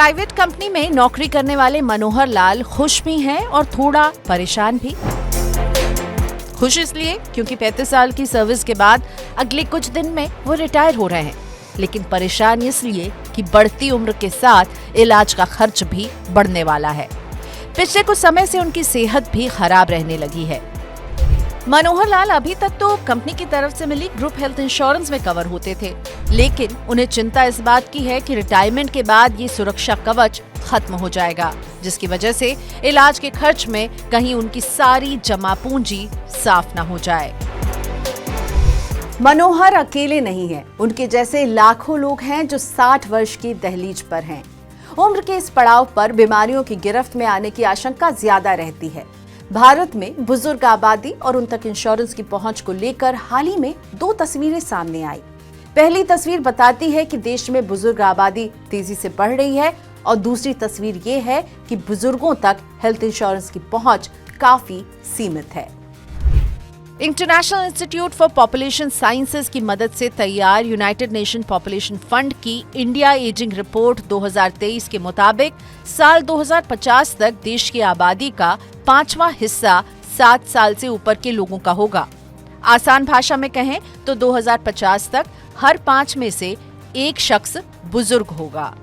Private company में नौकरी करने वाले मनोहर लाल खुश भी हैं और थोड़ा परेशान भी। खुश इसलिए क्योंकि 35 साल की सर्विस के बाद अगले कुछ दिन में वो रिटायर हो रहे हैं, लेकिन परेशान इसलिए कि बढ़ती उम्र के साथ इलाज का खर्च भी बढ़ने वाला है। पिछले कुछ समय से उनकी सेहत भी खराब रहने लगी है। मनोहर लाल अभी तक तो कंपनी की तरफ से मिली ग्रुप हेल्थ इंश्योरेंस में कवर होते थे, लेकिन उन्हें चिंता इस बात की है कि रिटायरमेंट के बाद ये सुरक्षा कवच खत्म हो जाएगा, जिसकी वजह से इलाज के खर्च में कहीं उनकी सारी जमा पूंजी साफ न हो जाए। मनोहर अकेले नहीं हैं, उनके जैसे लाखों लोग हैं जो 60 वर्ष की दहलीज पर हैं। उम्र के इस पड़ाव पर बीमारियों की गिरफ्त में आने की आशंका ज्यादा रहती है। भारत में बुजुर्ग आबादी और उन तक इंश्योरेंस की पहुंच को लेकर हाल ही में 2 तस्वीरें सामने आई। पहली तस्वीर बताती है कि देश में बुजुर्ग आबादी तेजी से बढ़ रही है और दूसरी तस्वीर ये है कि बुजुर्गों तक हेल्थ इंश्योरेंस की पहुंच काफी सीमित है। International institute for population sciences की मदद से तैयार यूनाइटेड नेशन पॉपुलेशन फंड की इंडिया एजिंग रिपोर्ट 2023 के मुताबिक साल 2050 तक देश की आबादी का 5वां हिस्सा 60 साल से ऊपर के लोगों का होगा। आसान भाषा में कहें तो 2050 तक हर 5 में से 1 शख्स बुजुर्ग होगा।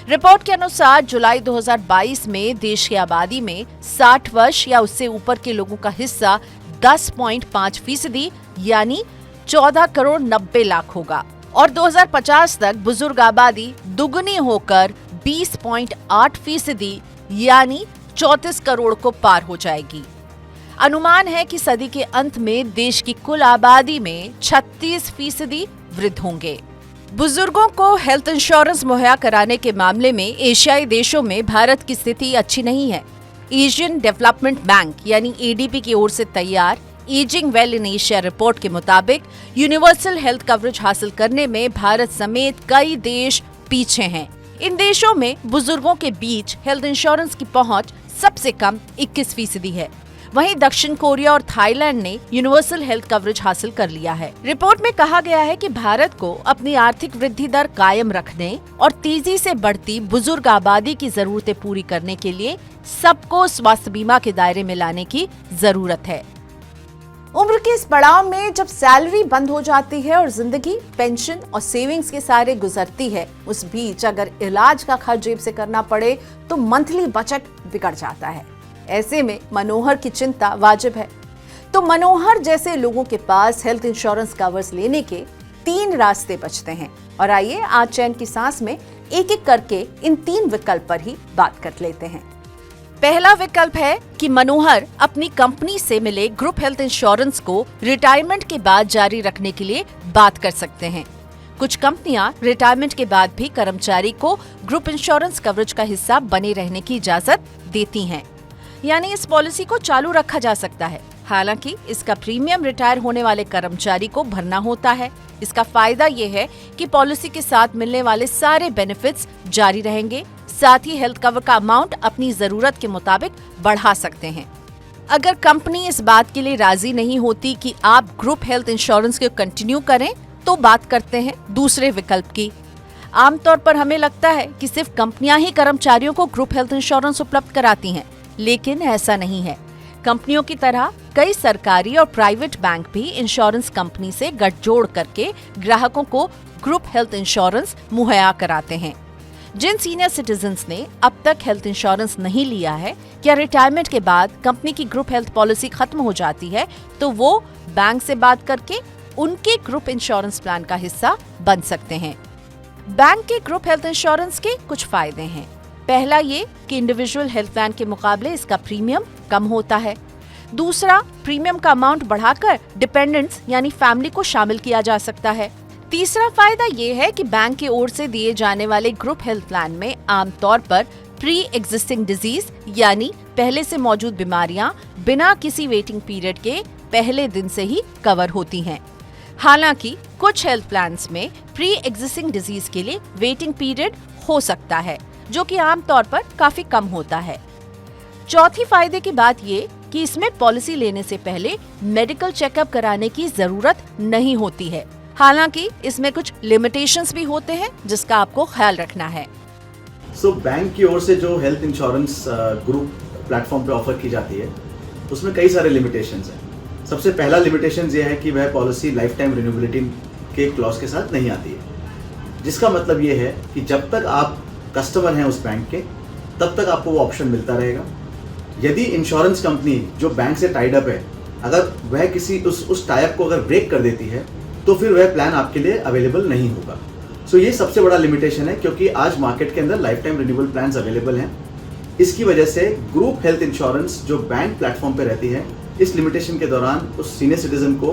रिपोर्ट के अनुसार जुलाई 2022 में देश की आबादी में 60 वर्ष या उससे ऊपर के लोगों का हिस्सा 10.5% यानी 14 करोड़ 90 लाख होगा और 2050 तक बुजुर्ग आबादी दुगनी होकर 20.8% यानी 34 करोड़ को पार हो जाएगी। अनुमान है कि सदी के अंत में देश की कुल आबादी में 36% वृद्ध होंगे। बुजुर्गों को हेल्थ इंश्योरेंस मुहैया कराने के मामले में एशियाई देशों में भारत की स्थिति अच्छी नहीं है। एशियन डेवलपमेंट बैंक यानी एडीबी की ओर से तैयार ageing well in Asia report के मुताबिक यूनिवर्सल हेल्थ कवरेज हासिल करने में भारत समेत कई देश पीछे हैं। इन देशों में बुजुर्गों के बीच हेल्थ इंश्योरेंस की पहुंच सबसे कम 21% है। वहीं दक्षिण कोरिया और थाईलैंड ने यूनिवर्सल हेल्थ कवरेज हासिल कर लिया है। रिपोर्ट में कहा गया है कि भारत को अपनी आर्थिक वृद्धि दर कायम रखने और तेजी से बढ़ती बुजुर्ग आबादी की जरूरतें पूरी करने के लिए सबको स्वास्थ्य बीमा के दायरे में लाने की जरूरत है। उम्र के इस पड़ाव में जब सैलरी बंद हो जाती है और जिंदगी पेंशन और सेविंग्स के सारे गुजरती है, उस बीच अगर इलाज का खर्च जेब से करना पड़े तो मंथली बजट बिगड़ जाता है। ऐसे में मनोहर की चिंता वाजिब है। तो मनोहर जैसे लोगों के पास हेल्थ इंश्योरेंस कवर्स लेने के 3 रास्ते बचते हैं और आइए आज चैन की सांस में एक एक करके इन 3 विकल्प पर ही बात कर लेते हैं। पहला विकल्प है कि मनोहर अपनी कंपनी से मिले ग्रुप हेल्थ इंश्योरेंस को रिटायरमेंट के बाद जारी रखने के लिए बात कर सकते हैं। कुछ कंपनियां रिटायरमेंट के बाद भी कर्मचारी को ग्रुप इंश्योरेंस कवरेज का हिस्सा बने रहने की इजाजत देती हैं, यानी इस पॉलिसी को चालू रखा जा सकता है। हालांकि इसका प्रीमियम रिटायर होने वाले कर्मचारी को भरना होता है। इसका फायदा ये है कि पॉलिसी के साथ मिलने वाले सारे बेनिफिट्स जारी रहेंगे, साथ ही हेल्थ कवर का अमाउंट अपनी जरूरत के मुताबिक बढ़ा सकते हैं। अगर कंपनी इस बात के लिए राजी नहीं होती कि आप ग्रुप हेल्थ इंश्योरेंस को कंटिन्यू करें, तो बात करते हैं दूसरे विकल्प की। आमतौर पर हमें लगता है कि सिर्फ कंपनियां ही कर्मचारियों को ग्रुप हेल्थ इंश्योरेंस उपलब्ध कराती हैं, लेकिन ऐसा नहीं है। कंपनियों की तरह कई सरकारी और प्राइवेट बैंक भी इंश्योरेंस कंपनी से गठजोड़ करके ग्राहकों को ग्रुप हेल्थ इंश्योरेंस मुहैया कराते हैं। जिन सीनियर सिटीजन्स ने अब तक हेल्थ इंश्योरेंस नहीं लिया है या रिटायरमेंट के बाद कंपनी की ग्रुप हेल्थ पॉलिसी खत्म हो जाती है, तो वो बैंक से बात करके उनके ग्रुप इंश्योरेंस प्लान का हिस्सा बन सकते हैं। बैंक के ग्रुप हेल्थ इंश्योरेंस के कुछ फायदे हैं। पहला ये कि इंडिविजुअल हेल्थ प्लान के मुकाबले इसका प्रीमियम कम होता है। दूसरा, प्रीमियम का अमाउंट बढ़ाकर डिपेंडेंट्स यानी फैमिली को शामिल किया जा सकता है। तीसरा फायदा ये है कि बैंक की ओर से दिए जाने वाले ग्रुप हेल्थ प्लान में आमतौर पर प्री एग्जिस्टिंग डिजीज यानी पहले से मौजूद बीमारियां बिना किसी वेटिंग पीरियड के पहले दिन से ही कवर होती हैं। हालांकि कुछ हेल्थ प्लान्स में प्री एग्जिस्टिंग डिजीज के लिए वेटिंग पीरियड हो सकता है, जो कि आमतौर पर काफी कम होता है। चौथी फायदे की बात ये कि इसमें पॉलिसी लेने से पहले मेडिकल चेकअप कराने की जरूरत नहीं होती है। हालांकि इसमें कुछ लिमिटेशंस भी होते हैं जिसका आपको ख्याल रखना है। बैंक की ओर से जो हेल्थ इंश्योरेंस ग्रुप प्लेटफॉर्म पे ऑफर की जाती है उसमें कई सारे लिमिटेशंस हैं। सबसे पहला लिमिटेशन ये है कि वह पॉलिसी लाइफ टाइम रिन्यूएबिलिटी के क्लॉज के साथ नहीं आती है, जिसका मतलब ये है कि जब तक आप कस्टमर हैं उस बैंक के तब तक आपको वो ऑप्शन मिलता रहेगा। यदि इंश्योरेंस कंपनी जो बैंक से टाइड अप है अगर वह किसी उस टाइप को अगर ब्रेक कर देती है तो फिर वह प्लान आपके लिए अवेलेबल नहीं होगा। सो ये सबसे बड़ा लिमिटेशन है, क्योंकि आज मार्केट के अंदर life time renewable plans available हैं। इसकी वजह से ग्रुप हेल्थ इंश्योरेंस जो बैंक प्लेटफॉर्म पे रहती है, इस लिमिटेशन के दौरान उस सीनियर सिटीजन को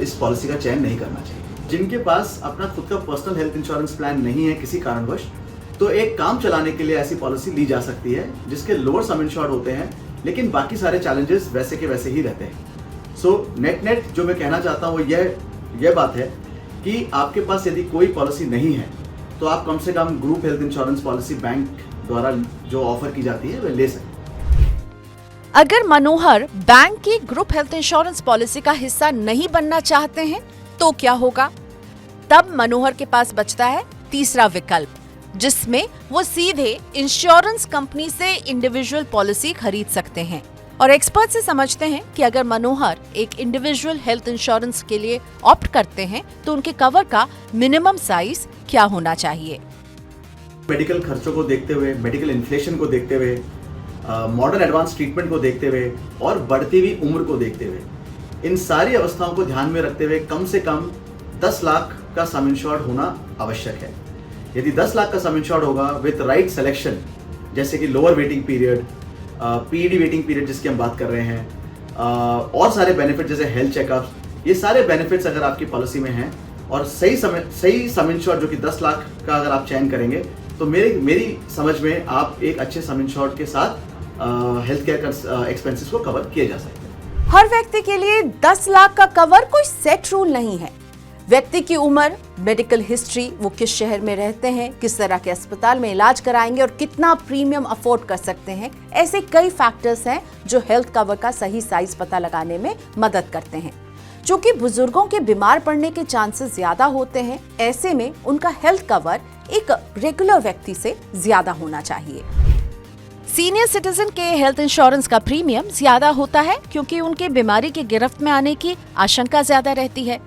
इस पॉलिसी का चयन नहीं करना चाहिए। जिनके पास अपना खुद का पर्सनल हेल्थ इंश्योरेंस प्लान नहीं है किसी कारणवश, तो एक काम चलाने के लिए ऐसी पॉलिसी ली जा सकती है जिसके लोअर सम इंश्योर्ड होते हैं, लेकिन बाकी सारे चैलेंजेस वैसे के वैसे ही रहते हैं। सो नेट जो मैं कहना चाहता हूँ वो यह बात है कि आपके पास यदि कोई पॉलिसी नहीं है तो आप कम से कम group health insurance policy bank द्वारा जो ऑफर की जाती है वह ले सकते हैं। अगर मनोहर बैंक की ग्रुप हेल्थ इंश्योरेंस पॉलिसी का हिस्सा नहीं बनना चाहते हैं तो क्या होगा? तब मनोहर के पास बचता है तीसरा विकल्प, जिसमें वो सीधे इंश्योरेंस कंपनी से इंडिविजुअल पॉलिसी खरीद सकते हैं। और एक्सपर्ट से समझते हैं कि अगर मनोहर एक इंडिविजुअल हेल्थ इंश्योरेंस के लिए ऑप्ट करते हैं तो उनके कवर का मिनिमम साइज क्या होना चाहिए। मेडिकल खर्चों को देखते हुए, मेडिकल इन्फ्लेशन को देखते हुए, मॉडर्न एडवांस ट्रीटमेंट को देखते हुए और बढ़ती हुई उम्र को देखते हुए, इन सारी अवस्थाओं को ध्यान में रखते हुए कम से कम 10 लाख का सम इंश्योर्ड होना आवश्यक है। यदि 10 लाख का सम इंश्योर्ड होगा विथ राइट सिलेक्शन, जैसे कि lower waiting period, PED waiting period जिसकी हम बात कर रहे हैं, और सारे बेनिफिट जैसे हेल्थ चेकअप, ये सारे बेनिफिट्स अगर आपकी पॉलिसी में हैं और सही सम इंश्योर्ड जो कि 10 लाख का अगर आप चयन करेंगे तो मेरी समझ में आप एक अच्छे सम इंश्योर्ड के साथ हेल्थ केयर एक्सपेंसेस को कवर किए जा सकते हैं। हर व्यक्ति के लिए 10 लाख का कवर कोई सेट रूल नहीं है। व्यक्ति की उम्र, मेडिकल हिस्ट्री, वो किस शहर में रहते हैं, किस तरह के अस्पताल में इलाज कराएंगे और कितना प्रीमियम अफोर्ड कर सकते हैं, ऐसे कई फैक्टर्स हैं जो हेल्थ कवर का सही साइज पता लगाने में मदद करते हैं। चूंकि बुजुर्गों के बीमार पड़ने के चांसेस ज्यादा होते हैं, ऐसे में उनका हेल्थ कवर एक रेगुलर व्यक्ति से ज्यादा होना चाहिए। सीनियर सिटीजन के हेल्थ इंश्योरेंस का प्रीमियम ज्यादा होता है क्योंकि उनके बीमारी की गिरफ्त में आने की आशंका ज्यादा रहती है।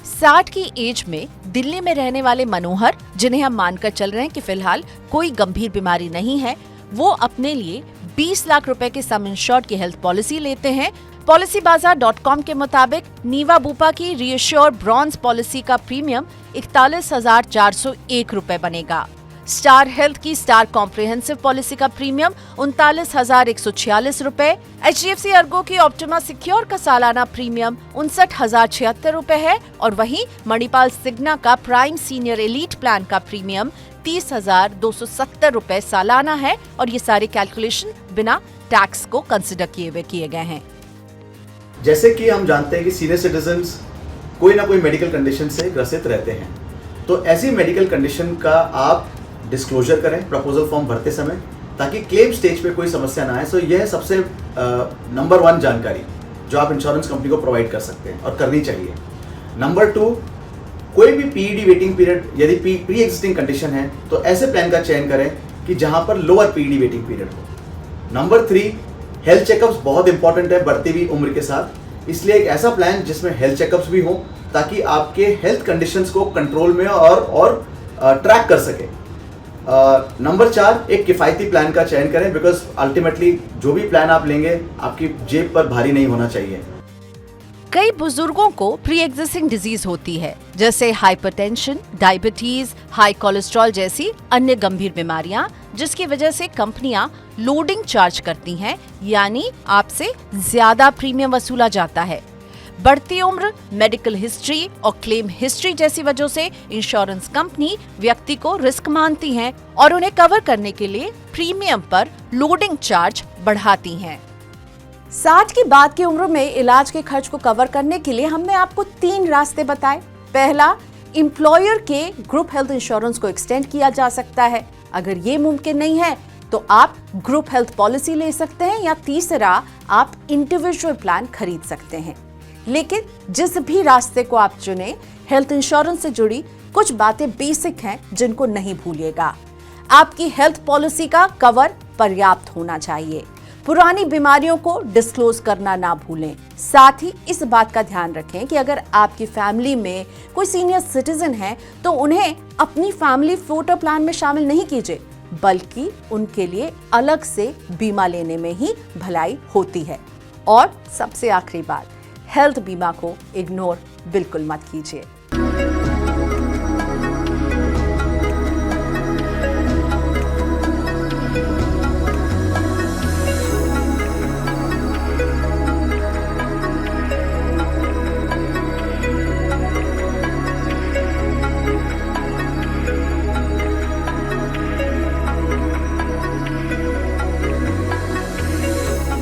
60 की एज में दिल्ली में रहने वाले मनोहर, जिन्हें हम मानकर चल रहे हैं कि फिलहाल कोई गंभीर बीमारी नहीं है, वो अपने लिए 20 लाख रुपए के सम इंश्योर्ड की हेल्थ पॉलिसी लेते हैं। पॉलिसीबाजार.com के मुताबिक नीवा बुपा की रीअश्योर ब्रॉन्ज पॉलिसी का प्रीमियम 41,401 रुपए बनेगा। स्टार हेल्थ की स्टार कॉम्प्रिहेंसिव पॉलिसी का प्रीमियम 39,146 रुपए, HDFC अर्गो की ऑप्टिमा सिक्योर का सालाना प्रीमियम 59,076 रुपए है और वहीं मणिपाल सिग्ना का प्राइम सीनियर एलीट प्लान का प्रीमियम 30,270 रुपए सालाना है। और ये सारे कैलकुलेशन बिना टैक्स को कंसिडर किए गए हैं। जैसे कि हम जानते हैं कि सीनियर सिटीजन्स कोई ना कोई मेडिकल कंडीशन से ग्रसित रहते हैं, तो ऐसी मेडिकल कंडीशन का आप डिस्क्लोजर करें प्रपोजल फॉर्म भरते समय, ताकि क्लेम स्टेज पे कोई समस्या ना आए। सो यह सबसे नंबर 1 जानकारी जो आप इंश्योरेंस कंपनी को प्रोवाइड कर सकते हैं और करनी चाहिए। नंबर 2, कोई भी पीईडी वेटिंग पीरियड यदि प्री एग्जिस्टिंग कंडीशन है तो ऐसे प्लान का चयन करें कि जहां पर लोअर पीईडी वेटिंग पीरियड हो। नंबर 3, हेल्थ चेकअप्स बहुत इंपॉर्टेंट है बढ़ती हुई उम्र के साथ, इसलिए एक ऐसा प्लान जिसमें हेल्थ चेकअप्स भी हो ताकि आपके हेल्थ कंडीशंस को कंट्रोल में और ट्रैक कर सके। नंबर 4, एक किफायती प्लान का चयन करें, बिकॉज अल्टीमेटली जो भी प्लान आप लेंगे आपकी जेब पर भारी नहीं होना चाहिए। कई बुजुर्गों को प्री एग्जिस्टिंग डिजीज होती है, जैसे हाइपरटेंशन, डायबिटीज, हाई कोलेस्ट्रॉल जैसी अन्य गंभीर बीमारियां, जिसकी वजह से कंपनियां लोडिंग चार्ज करती हैं, यानी आपसे ज्यादा प्रीमियम वसूला जाता है। बढ़ती उम्र, मेडिकल हिस्ट्री और क्लेम हिस्ट्री जैसी वजहों से इंश्योरेंस कंपनी व्यक्ति को रिस्क मानती हैं और उन्हें कवर करने के लिए प्रीमियम पर लोडिंग चार्ज बढ़ाती हैं। 60 की बाद की उम्र में इलाज के खर्च को कवर करने के लिए हमने आपको 3 रास्ते बताए। पहला, एम्प्लॉयर के ग्रुप हेल्थ इंश्योरेंस को एक्सटेंड किया जा सकता है। अगर ये मुमकिन नहीं है तो आप ग्रुप हेल्थ पॉलिसी ले सकते हैं, या तीसरा, आप इंडिविजुअल प्लान खरीद सकते हैं। लेकिन जिस भी रास्ते को आप चुने, हेल्थ इंश्योरेंस से जुड़ी कुछ बातें बेसिक हैं जिनको नहीं भूलिएगा। आपकी हेल्थ पॉलिसी का कवर पर्याप्त होना चाहिए। पुरानी बीमारियों को डिस्क्लोज करना ना भूलें। साथ ही इस बात का ध्यान रखें कि अगर आपकी फैमिली में कोई सीनियर सिटीजन है तो उन्हें अपनी फैमिली फ्लोटर प्लान में शामिल नहीं कीजिए, बल्कि उनके लिए अलग से बीमा लेने में ही भलाई होती है। और सबसे आखिरी बात, हेल्थ बीमा को इग्नोर बिल्कुल मत कीजिए।